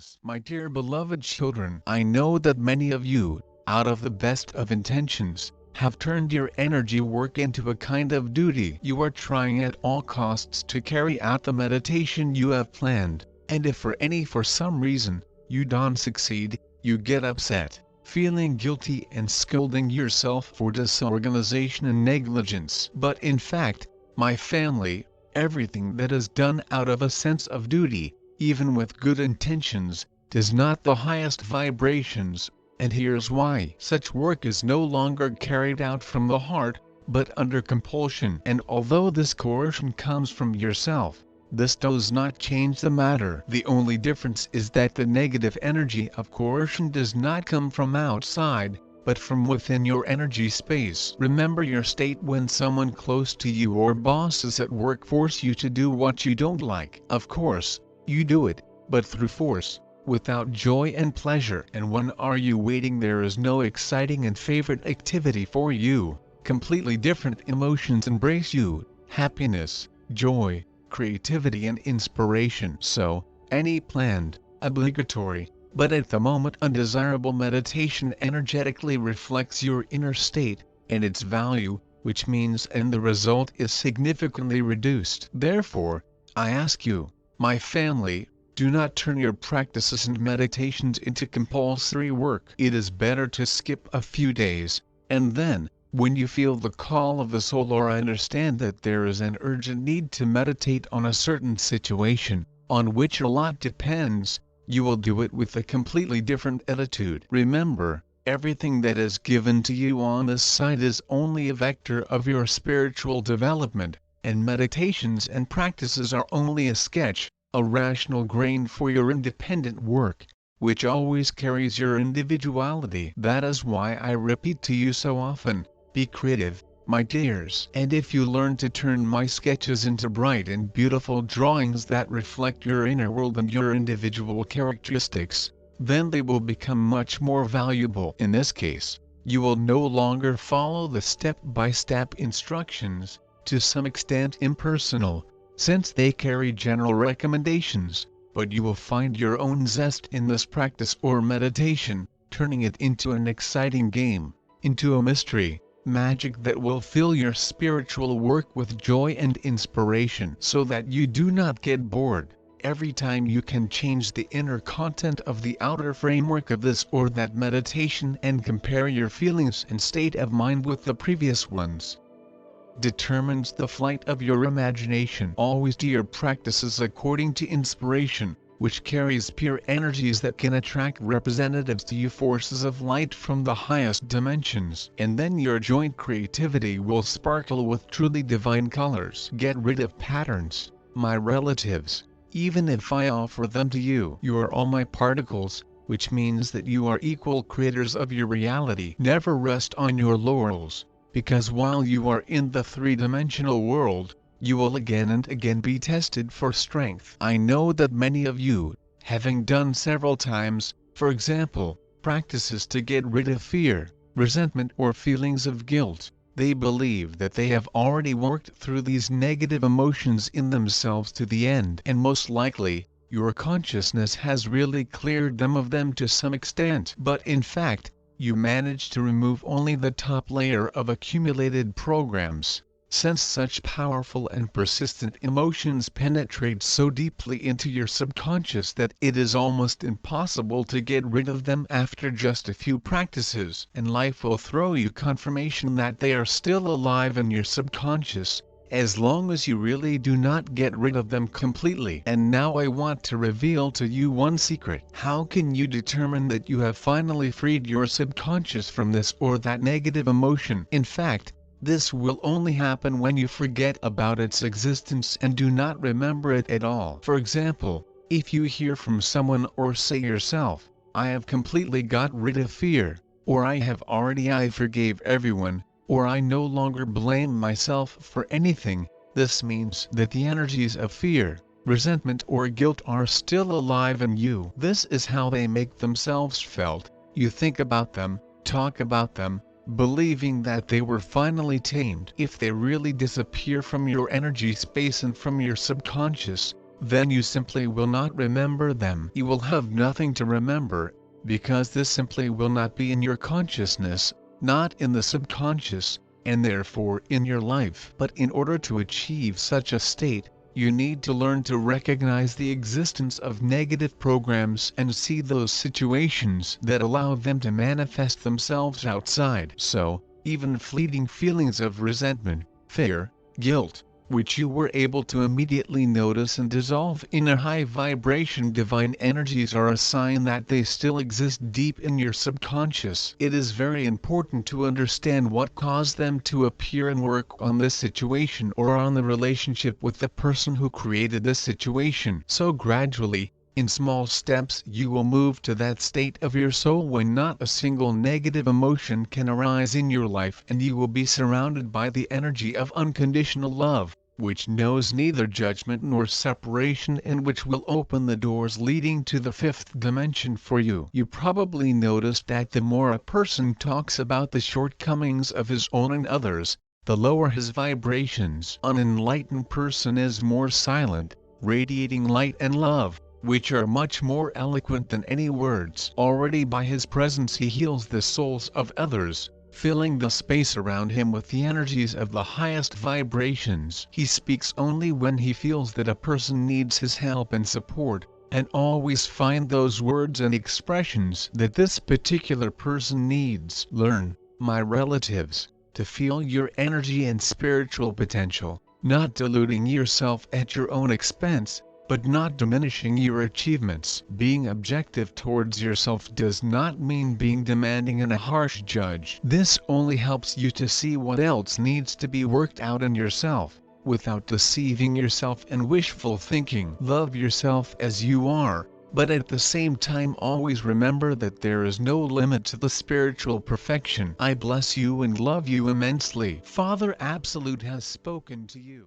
beings. My dear beloved children, I know that many of you, out of the best of intentions, have turned your energy work into a kind of duty. You are trying at all costs to carry out the meditation you have planned, and if for some reason, you don't succeed, you get upset, feeling guilty and scolding yourself for disorganization and negligence. But in fact, my family, everything that is done out of a sense of duty, even with good intentions, does not the highest vibrations, and here's why. Such work is no longer carried out from the heart, but under compulsion. And although this coercion comes from yourself, this does not change the matter. The only difference is that the negative energy of coercion does not come from outside, but from within your energy space. Remember your state when someone close to you or bosses at work force you to do what you don't like. Of course, you do it, but through force, without joy and pleasure. And when are you waiting? There is no exciting and favorite activity for you. Completely different emotions embrace you: happiness, joy, creativity and inspiration. So, any planned, obligatory, but at the moment undesirable meditation energetically reflects your inner state and its value, which means and the result is significantly reduced. Therefore, I ask you, my family, do not turn your practices and meditations into compulsory work. It is better to skip a few days, and then, when you feel the call of the soul or understand that there is an urgent need to meditate on a certain situation, on which a lot depends, you will do it with a completely different attitude. Remember, everything that is given to you on this side is only a vector of your spiritual development, and meditations and practices are only a sketch, a rational grain for your independent work, which always carries your individuality. That is why I repeat to you so often, be creative, my dears. And if you learn to turn my sketches into bright and beautiful drawings that reflect your inner world and your individual characteristics, then they will become much more valuable. In this case, you will no longer follow the step-by-step instructions, to some extent impersonal, since they carry general recommendations, but you will find your own zest in this practice or meditation, turning it into an exciting game, into a mystery, magic that will fill your spiritual work with joy and inspiration, so that you do not get bored. Every time you can change the inner content of the outer framework of this or that meditation and compare your feelings and state of mind with the previous ones, determines the flight of your imagination. Always do your practices according to inspiration, which carries pure energies that can attract representatives to you, forces of light from the highest dimensions. And then your joint creativity will sparkle with truly divine colors. Get rid of patterns, my relatives, even if I offer them to you. You are all my particles, which means that you are equal creators of your reality. Never rest on your laurels, because while you are in the three-dimensional world, you will again and again be tested for strength. I know that many of you, having done several times, for example, practices to get rid of fear, resentment or feelings of guilt, they believe that they have already worked through these negative emotions in themselves to the end. And most likely, your consciousness has really cleared them of them to some extent. But in fact, you manage to remove only the top layer of accumulated programs, since such powerful and persistent emotions penetrate so deeply into your subconscious that it is almost impossible to get rid of them after just a few practices. And life will throw you confirmation that they are still alive in your subconscious, as long as you really do not get rid of them completely. And now I want to reveal to you one secret. How can you determine that you have finally freed your subconscious from this or that negative emotion? In fact, this will only happen when you forget about its existence and do not remember it at all. For example, if you hear from someone or say yourself, I have completely got rid of fear, or I forgave everyone, or I no longer blame myself for anything, this means that the energies of fear, resentment or guilt are still alive in you. This is how they make themselves felt. You think about them, talk about them, believing that they were finally tamed. If they really disappear from your energy space and from your subconscious, then you simply will not remember them. You will have nothing to remember, because this simply will not be in your consciousness, not in the subconscious, and therefore in your life. But in order to achieve such a state, you need to learn to recognize the existence of negative programs and see those situations that allow them to manifest themselves outside. So, even fleeting feelings of resentment, fear, guilt, which you were able to immediately notice and dissolve in a high vibration divine energies, are a sign that they still exist deep in your subconscious. It is very important to understand what caused them to appear and work on this situation or on the relationship with the person who created this situation. So gradually, in small steps, you will move to that state of your soul when not a single negative emotion can arise in your life, and you will be surrounded by the energy of unconditional love, which knows neither judgment nor separation, and which will open the doors leading to the fifth dimension for you. You probably noticed that the more a person talks about the shortcomings of his own and others, the lower his vibrations. An enlightened person is more silent, radiating light and love, which are much more eloquent than any words. Already by his presence he heals the souls of others, filling the space around him with the energies of the highest vibrations. He speaks only when he feels that a person needs his help and support, and always find those words and expressions that this particular person needs. Learn, my relatives, to feel your energy and spiritual potential, not diluting yourself at your own expense, but not diminishing your achievements. Being objective towards yourself does not mean being demanding and a harsh judge. This only helps you to see what else needs to be worked out in yourself, without deceiving yourself and wishful thinking. Love yourself as you are, but at the same time always remember that there is no limit to the spiritual perfection. I bless you and love you immensely. Father Absolute has spoken to you.